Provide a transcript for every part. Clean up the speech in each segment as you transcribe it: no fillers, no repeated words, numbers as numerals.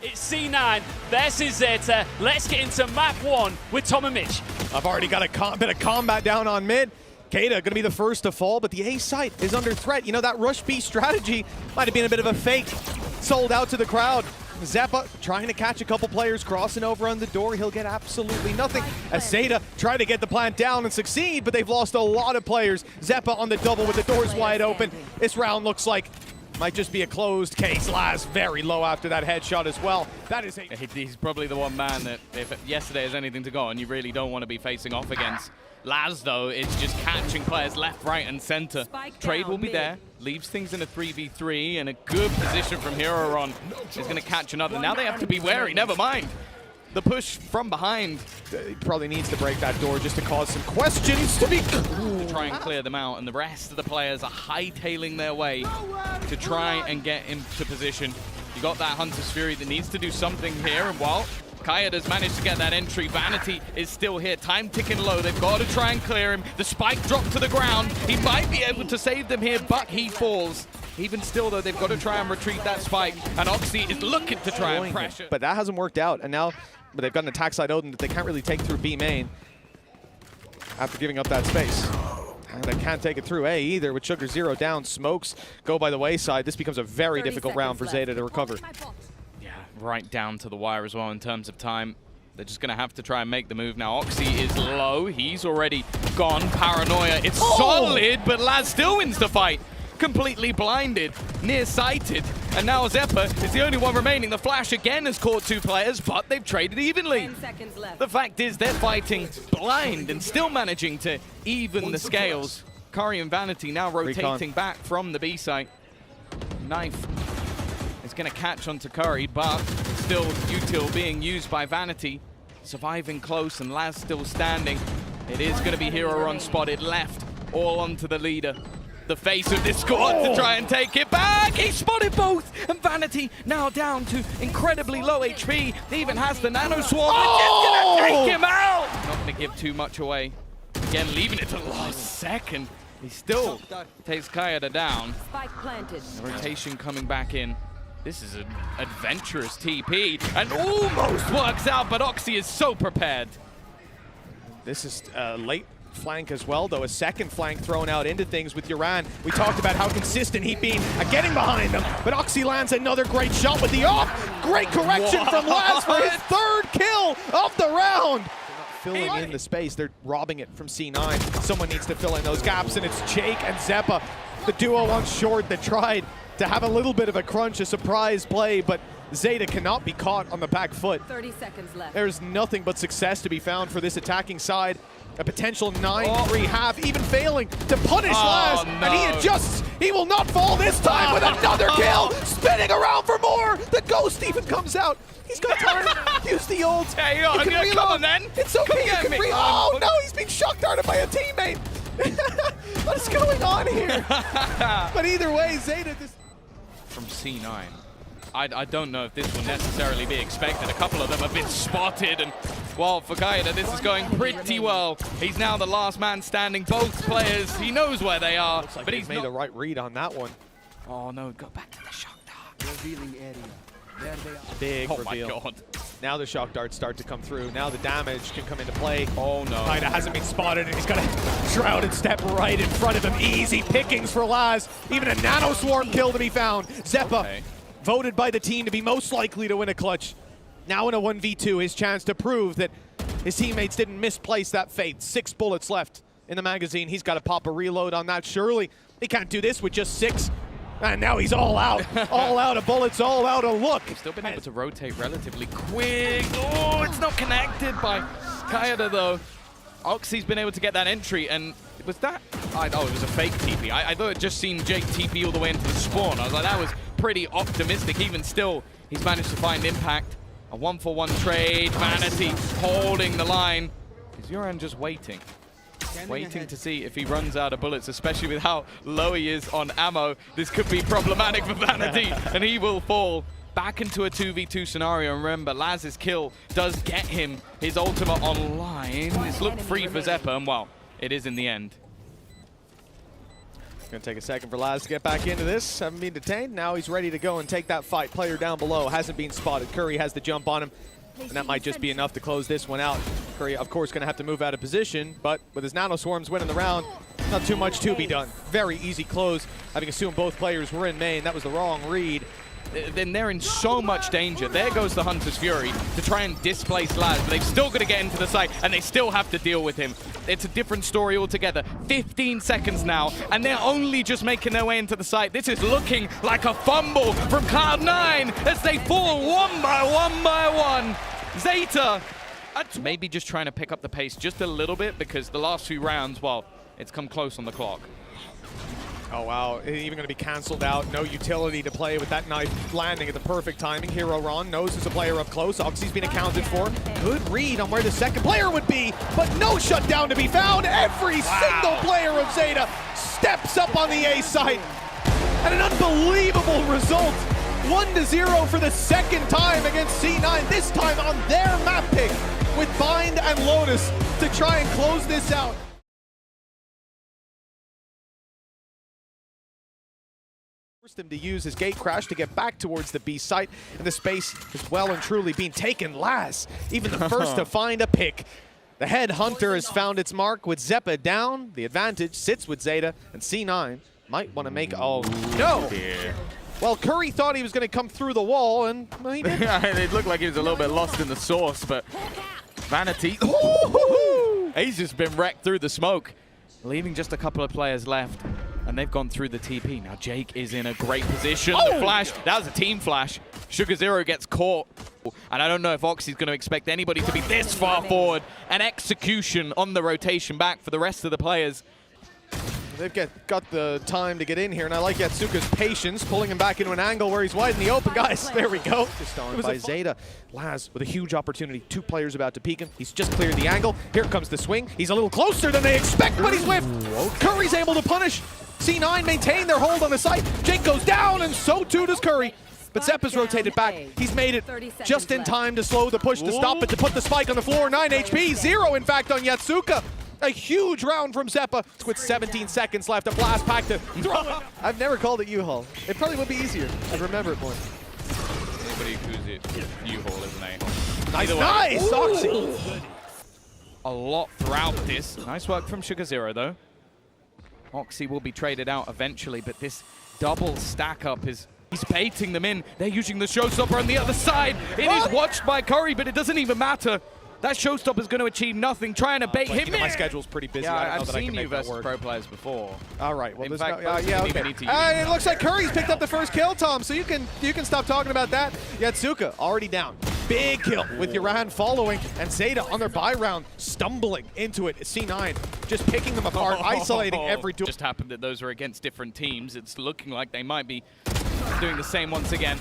It's C9 versus ZETA. Let's get into map 1 with Tom and Mitch. I've already got a bit of combat down on mid. Caedye going to be the first to fall, but the A site is under threat. You know, that rush B strategy might have been a bit of a fake. Sold out to the crowd. Xeppaa trying to catch a couple players, crossing over on the door. He'll get absolutely nothing. As ZETA try to get the plant down and succeed, but they've lost a lot of players. Xeppaa on the double with the doors wide open. This round looks like might just be a closed case. Laz very low after that headshot as well. That is He's probably the one man that if yesterday has anything to go on, you really don't want to be facing off against. Laz, though, is just catching players left, right, and center. Trade will be there. Leaves things in a 3v3, and a good position from hiroronn is going to catch another. Now they have to be wary. Never mind. The push from behind. He probably needs to break that door just to cause some questions to be... To try and clear them out, and the rest of the players are hightailing their way to try and get into position. You got that Hunter's Fury that needs to do something here, and while Caedye has managed to get that entry, Vanity is still here. Time ticking low. They've got to try and clear him. The spike dropped to the ground. He might be able to save them here, but he falls. Even still, though, they've got to try and retreat that spike, and Oxy is looking to try and pressure. But that hasn't worked out, and now they've got an attack side Odin that they can't really take through B main after giving up that space. And they can't take it through A either, with Sugar 0 down. Smokes go by the wayside. This becomes a very difficult round for ZETA to recover. Yeah, right down to the wire as well in terms of time. They're just going to have to try and make the move now. Oxy is low. He's already gone. Paranoia. It's solid, but Laz still wins the fight. Completely blinded, nearsighted, and now Xeppaa is the only one remaining. The flash again has caught two players, but they've traded evenly. 10 seconds left. The fact is they're fighting blind and still managing to even the scales. Curry and Vanity now rotating back from the B site. Knife is going to catch onto Curry, but still util being used by Vanity. Surviving close, and Laz still standing. It is going to be hiroronn spotted left, all onto the leader. The face of this squad to try and take it back. He spotted both, and Vanity now down to incredibly low HP. He even has the nano swarm. It's gonna take him out. Not gonna give too much away. Again, leaving it to the last second. He still takes Caedye down. Spike planted. The rotation coming back in. This is an adventurous TP, and almost works out, but Oxy is so prepared. This is late flank as well, though. A second flank thrown out into things with yuran. We talked about how consistent he'd been at getting behind them, but Oxy lands another great shot with the off. Great correction from Laz for his third kill of the round. They're not filling in the space. They're robbing it from C9. Someone needs to fill in those gaps, and it's Jake and Xeppaa, the duo on short that tried to have a little bit of a crunch, a surprise play, but ZETA cannot be caught on the back foot. 30 seconds left. There's nothing but success to be found for this attacking side. A potential 9-3 half, even failing to punish Laz, and he adjusts. He will not fall this time with another kill, spinning around for more. The ghost even comes out. He's got time. Use the ult. Hey, come on then. It's okay. You can reload. Oh no, he's being shock darted by a teammate. What's going on here? But either way, ZETA just from C9. I don't know if this will necessarily be expected. A couple of them have been spotted, and well, for Caedye, this is going pretty well. He's now the last man standing. Both players, he knows where they are, looks like but he's made the right read on that one. Oh no, go back to the shock dart. Revealing area. There they are. Big reveal. My God. Now the shock darts start to come through. Now the damage can come into play. Oh no. Caedye hasn't been spotted, and he's got a shrouded step right in front of him. Easy pickings for Laz. Even a nano swarm kill to be found. Xeppaa voted by the team to be most likely to win a clutch. Now in a 1v2, his chance to prove that his teammates didn't misplace that fate. 6 bullets left in the magazine. He's got to pop a reload on that. Surely he can't do this with just 6. And now he's all out. All out of bullets, all out of look. He's still been able to rotate relatively quick. Oh, it's not connected by Caedye though. Oxy's been able to get that entry, and was that? Oh, it was a fake TP. I thought it just seen Jake TP all the way into the spawn. I was like, that was pretty optimistic. Even still, he's managed to find impact. A 1-for-1 trade. Vanity holding the line. Is yuran just waiting? Waiting to see if he runs out of bullets, especially with how low he is on ammo. This could be problematic for Vanity, and he will fall back into a 2v2 scenario. And remember, Laz's kill does get him his ultimate online. It's looked free for Xeppaa, and well, it is in the end. Gonna take a second for Laz to get back into this. Haven't been detained. Now he's ready to go and take that fight. Player down below hasn't been spotted. Curry has the jump on him, and that might just be enough to close this one out. Curry, of course, gonna have to move out of position, but with his nano swarms winning the round, not too much to be done. Very easy close, having assumed both players were in main. That was the wrong read. Then they're in so much danger. There goes the Hunter's Fury to try and displace Laz, but they've still got to get into the site, and they still have to deal with him. It's a different story altogether. 15 seconds now, and they're only just making their way into the site. This is looking like a fumble from Cloud9 as they fall one by one. ZETA maybe just trying to pick up the pace just a little bit, because the last few rounds, well, it's come close on the clock. Oh, wow. Even going to be canceled out. No utility to play with that knife landing at the perfect timing. hiroronn knows there's a player up close. Oxy's been accounted for. Good read on where the second player would be, but no shutdown to be found. Every single player of ZETA steps up on the A site. And an unbelievable result. 1-0 for the second time against C9, this time on their map pick with Bind and Lotus to try and close this out. Forced him to use his gate crash to get back towards the B site, and the space is well and truly being taken. Laz, even the first to find a pick. The head hunter has found its mark with Xeppaa down. The advantage sits with ZETA, and C9 might want to make, oh no! Dear. Well, Curry thought he was going to come through the wall, and well, he didn't. It looked like he was a little bit lost in the sauce, but Vanity, he's just been wrecked through the smoke, leaving just a couple of players left, and they've gone through the TP. Now Jake is in a great position. The flash, that was a team flash. Sugar0 gets caught, and I don't know if Oxy's going to expect anybody to be this far forward. An execution on the rotation back for the rest of the players. They've got the time to get in here, and I like Yatsuka's patience, pulling him back into an angle where he's wide in the open. Guys, there we go. Just on by ZETA. Laz with a huge opportunity. Two players about to peek him. He's just cleared the angle. Here comes the swing. He's a little closer than they expect, but he's whiffed. Curry's able to punish. C9 maintain their hold on the site. Jake goes down, and so too does Curry. But Xeppaa's rotated back. He's made it just in time to slow the push, to stop it, to put the spike on the floor. 9 HP, 0 in fact on Yatsuka. A huge round from Xeppaa with 17 seconds left. A blast pack to throw it. I've never called it U-Haul. It probably would be easier. I'd remember it more. Anybody who's it, U-Haul, isn't it? Nice, Oxy. A lot throughout this. Nice work from Sugar0 though. Oxy will be traded out eventually, but this double stack up is, he's baiting them in. They're using the showstopper on the other side. It is watched by Curry, but it doesn't even matter. That showstopper is going to achieve nothing, trying to bait him in. My schedule's pretty busy. Yeah, I've seen you versus pro players before. All right, well, in fact, okay. It looks like Curry's picked up the first kill, Tom, so you can stop talking about that. Yatsuka already down. Big kill with yuran following, and ZETA on their buy round, stumbling into it. C9 just picking them apart, isolating every duel. Just happened that those are against different teams. It's looking like they might be doing the same once again.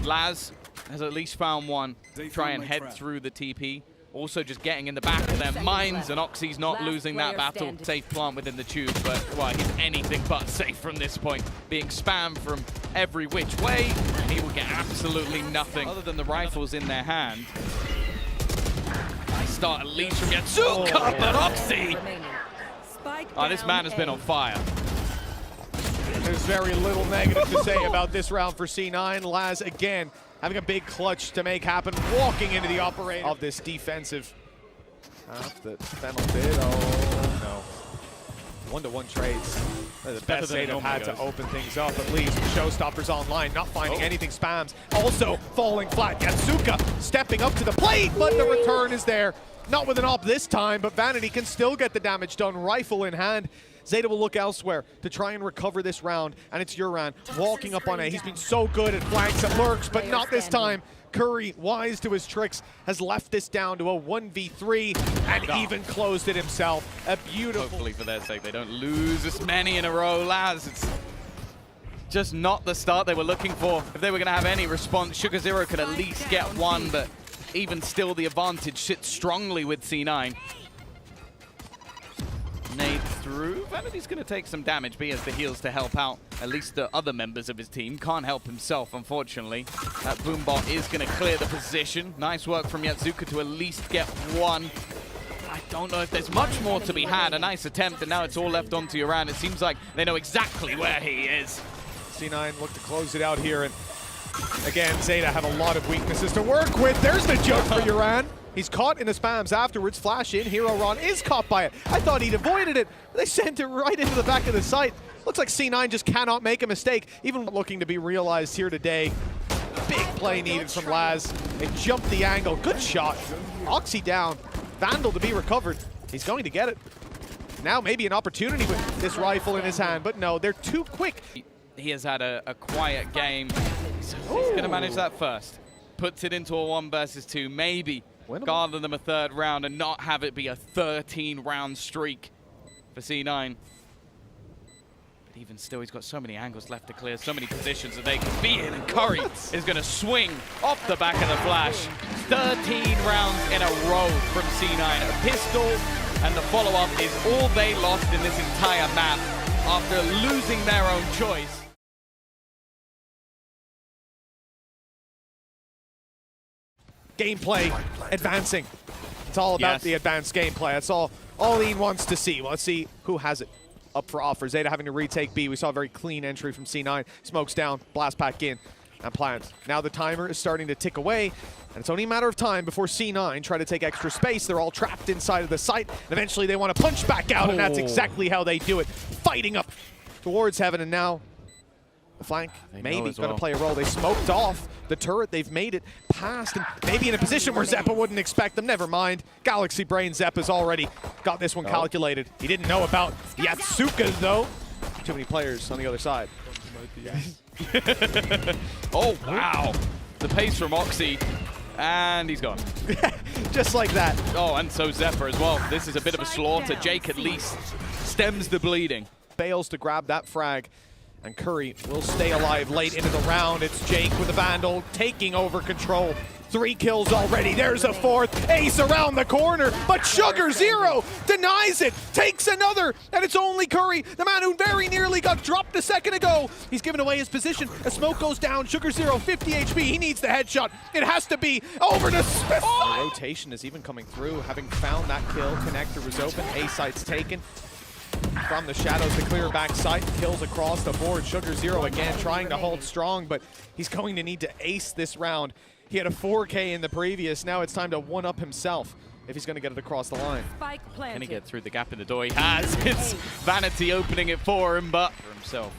Laz has at least found one. Try and head through the TP. Also just getting in the back of their minds, and Oxy's not losing that battle. Safe plant within the tube, but well, he's anything but safe from this point. Being spammed from every which way, and he will get absolutely nothing other than the rifles in their hand. Nice start at least from Yatsuka, but Oxy! Oh, this man has been on fire. There's very little negative to say about this round for C9. Laz again having a big clutch to make happen, walking into the operator of this defensive half that Fennel did. Oh no. 1-to-1 trades. They're the best they've had to open things up, at least. Showstoppers online, not finding anything, spams. Also falling flat. Yatsuka stepping up to the plate, but the return is there. Not with an op this time, but Vanity can still get the damage done, rifle in hand. ZETA will look elsewhere to try and recover this round, and it's yuran walking up on A. He's been so good at flanks and lurks, but not this time. Curry, wise to his tricks, has left this down to a 1v3 and even closed it himself. A beautiful... Hopefully for their sake, they don't lose this many in a row. Laz, it's just not the start they were looking for. If they were going to have any response, Sugar0 could at least get one, but even still the advantage sits strongly with C9. Nade through. Vanity's going to take some damage, but he has the heals to help out at least the other members of his team. Can't help himself, unfortunately. That boombot is going to clear the position. Nice work from Yatsuka to at least get one. I don't know if there's much more to be had. A nice attempt, and now it's all left onto yuran. It seems like they know exactly where he is. C9 look to close it out here, and again, ZETA have a lot of weaknesses to work with. There's the joke for yuran. He's caught in the spams afterwards. Flash in, hiroronn is caught by it. I thought he'd avoided it. They sent it right into the back of the site. Looks like C9 just cannot make a mistake, even looking to be realized here today. Big play needed from Laz. They jumped the angle. Good shot. Oxy down. Vandal to be recovered. He's going to get it. Now maybe an opportunity with this rifle in his hand, but no, they're too quick. He has had a quiet game. So he's going to manage that first. Puts it into a 1 versus 2. Maybe garner them a 3rd round and not have it be a 13-round streak for C9. But even still, he's got so many angles left to clear, so many positions that they can be in, and Curry is going to swing off the back of the flash. 13 rounds in a row from C9. A pistol, and the follow-up is all they lost in this entire map after losing their own choice. Gameplay advancing. It's all about the advanced gameplay. That's all Lean wants to see. Well, let's see who has it up for offer. ZETA having to retake B. We saw a very clean entry from C9. Smokes down, blast pack in, and plant. Now the timer is starting to tick away, and it's only a matter of time before C9 try to take extra space. They're all trapped inside of the site, and eventually they want to punch back out, and that's exactly how they do it. Fighting up towards heaven, and now the flank maybe going to play a role. They smoked off the turret. They've made it past, and maybe in a position where Xeppaa wouldn't expect them. Never mind. Galaxy Brain Xeppaa's already got this one calculated. He didn't know about Yatsuka, though. Too many players on the other side. Oh, wow. The pace from Oxy, and he's gone. Just like that. Oh, and so Xeppaa as well. This is a bit of a slaughter. Jake at least stems the bleeding. Fails to grab that frag, and Curry will stay alive late into the round. It's Jake with the Vandal taking over control. 3 kills already. There's a 4th. Ace around the corner, but Sugar Zero denies it, takes another, and it's only Curry, the man who very nearly got dropped a second ago. He's given away his position. A smoke goes down. Sugar Zero, 50 HP. He needs the headshot. It has to be over to Smith. The rotation is even coming through. Having found that kill, connector was open. A site's taken. From the shadows, the clear back site, kills across the board. Sugar Zero again trying to hold strong, but he's going to need to ace this round. He had a 4K in the previous. Now it's time to one-up himself if he's going to get it across the line. Can he get through the gap in the door? He has. It's Vanity opening it for him, but for himself.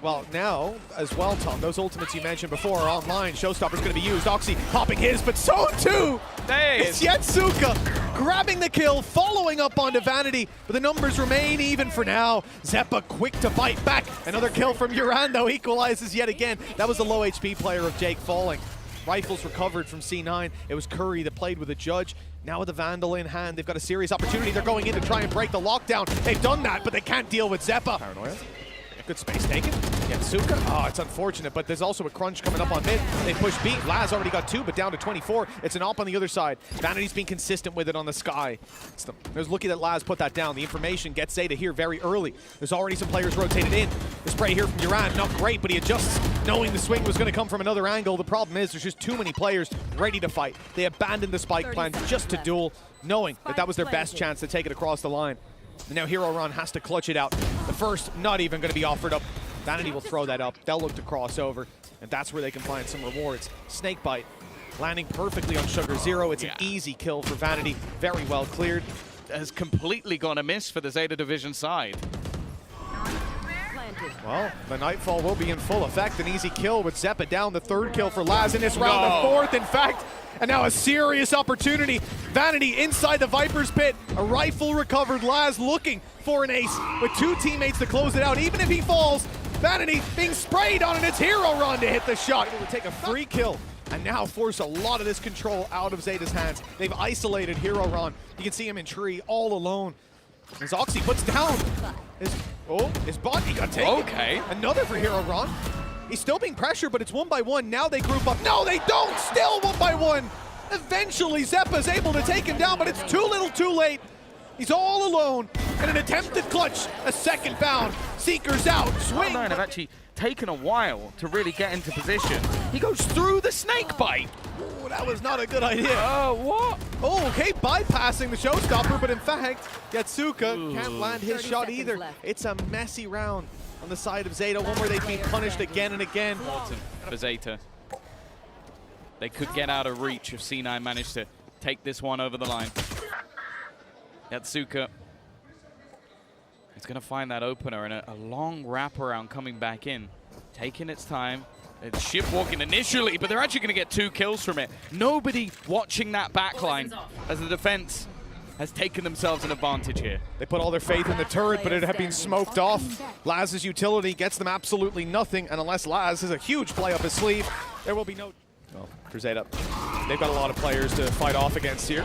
Well, now, as well, Tom, those ultimates you mentioned before are online. Showstopper's going to be used. Oxy popping his, but so too! It's Yatsuka grabbing the kill, following up onto Vanity, but the numbers remain even for now. Xeppaa quick to bite back. Another kill from yuran, though, equalizes yet again. That was the low HP player of Jake falling. Rifles recovered from C9. It was Curry that played with the judge. Now with the Vandal in hand, they've got a serious opportunity. They're going in to try and break the lockdown. They've done that, but they can't deal with Xeppaa. Paranoia. Good space taken. Yatsuka. Oh, it's unfortunate, but there's also a crunch coming up on mid. They push B. Laz already got 2, but down to 24. It's an op on the other side. Vanity's being consistent with it on the sky. There's lucky that Laz put that down. The information gets ZETA here very early. There's already some players rotated in. The spray here from yuran, not great, but he adjusts, knowing the swing was going to come from another angle. The problem is there's just too many players ready to fight. They abandoned the spike plan just to duel, knowing that that was their best chance to take it across the line. And now hiroronn has to clutch it out. The first not even going to be offered up. Vanity will throw that up. They'll look to cross over, and that's where they can find some rewards. Snakebite landing perfectly on Sugar Zero. It's an easy kill for Vanity. Very well cleared. Has completely gone amiss for the ZETA Division side. Well, the Nightfall will be in full effect. An easy kill with Xeppaa down. The 3rd kill for Laz in this round. The 4th, in fact. And now a serious opportunity. Vanity inside the Viper's pit. A rifle recovered. Laz looking for an ace with 2 teammates to close it out. Even if he falls, Vanity being sprayed on, and it's hiroronn to hit the shot. It would take a free kill and now force a lot of this control out of ZETA's hands. They've isolated hiroronn. You can see him in tree all alone. As Oxy puts down his bot, he got taken. Okay. Another for hiroronn. He's still being pressured, but it's 1-by-1. Now they group up. No, they don't! Still 1-by-1! Eventually, Xeppaa's able to take him down, but it's too little too late. He's all alone, and an attempted clutch, a second bound. Seeker's out, swing. Cloud9 have actually taken a while to really get into position. He goes through the snake bite. Oh, that was not a good idea. Oh, what? Oh, okay, bypassing the showstopper, but in fact, Yatsuka can't land his 30 shot seconds either. left. It's a messy round on the side of ZETA, one where they've been punished again and again. Important for ZETA. They could get out of reach if C9 managed to take this one over the line. Yatsuka is going to find that opener and a long wraparound coming back in. Taking its time. It's ship walking initially, but they're actually going to get 2 kills from it. Nobody watching that backline as the defense has taken themselves an advantage here. They put all their faith in the turret, but it had been smoked off. Laz's utility gets them absolutely nothing, and unless Laz has a huge play up his sleeve, there will be no... Well, for ZETA, they've got a lot of players to fight off against here.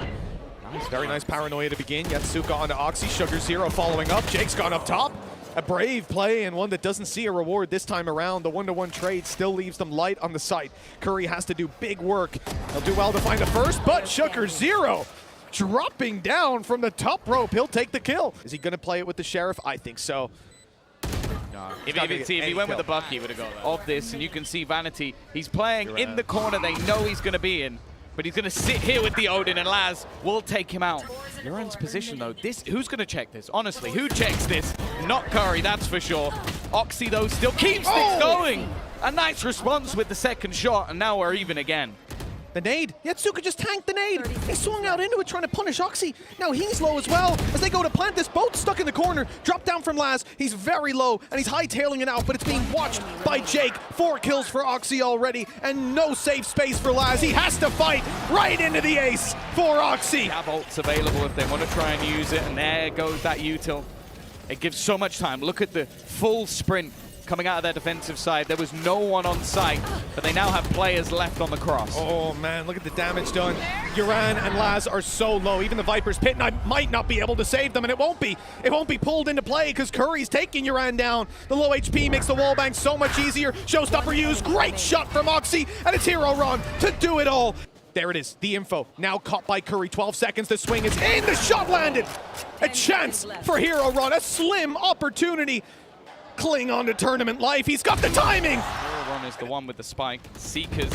Very nice paranoia to begin. Yatsuka onto Oxy, Sugar Zero following up. Jake's gone up top. A brave play and one that doesn't see a reward this time around. The 1-to-1 trade still leaves them light on the site. Curry has to do big work. He'll do well to find the first, but Sugar Zero dropping down from the top rope. He'll take the kill. Is he going to play it with the Sheriff? I think so. No. If he went with the Bucky, he would have got that. Of this, and you can see Vanity. He's playing in the corner they know he's going to be in. But he's going to sit here with the Odin, and Laz will take him out. Yuran's position, though. Who's going to check this? Honestly, who checks this? Not Curry, that's for sure. Oxy, though, still keeps things going. A nice response with the second shot, and now we're even again. The nade. Yatsuka just tanked the nade. He swung out into it trying to punish Oxy. Now he's low as well. As they go to plant this, both stuck in the corner. Drop down from Laz. He's very low, and he's hightailing it out, but it's being watched by Jake. 4 kills for Oxy already, and no safe space for Laz. He has to fight right into the ace for Oxy. Have ults available if they want to try and use it, and there goes that util. It gives so much time. Look at the full sprint coming out of their defensive side. There was no one on site, but they now have players left on the cross. Oh man, look at the damage done. Yuran and Laz are so low. Even the Viper's Pit might not be able to save them, and it won't be. It won't be pulled into play because Curry's taking Yuran down. The low HP makes the wallbang so much easier. Showstopper used. Great shot from Oxy, and it's hiroronn to do it all. There it is, the info. Now caught by Curry. 12 seconds, the swing is in. The shot landed. A chance for hiroronn, a slim opportunity. Cling on to tournament life. He's got the timing. hiroronn is the one with the spike. Seekers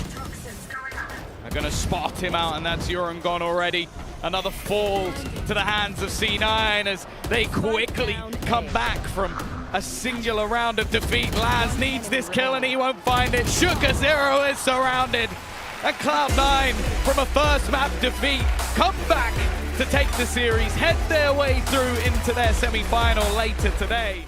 are going to spot him out, and that's yuran gone already. Another fall to the hands of C9 as they quickly come back from a singular round of defeat. Laz needs this kill, and he won't find it. Sugar Zero is surrounded. And Cloud9, from a first map defeat, come back to take the series, head their way through into their semi-final later today.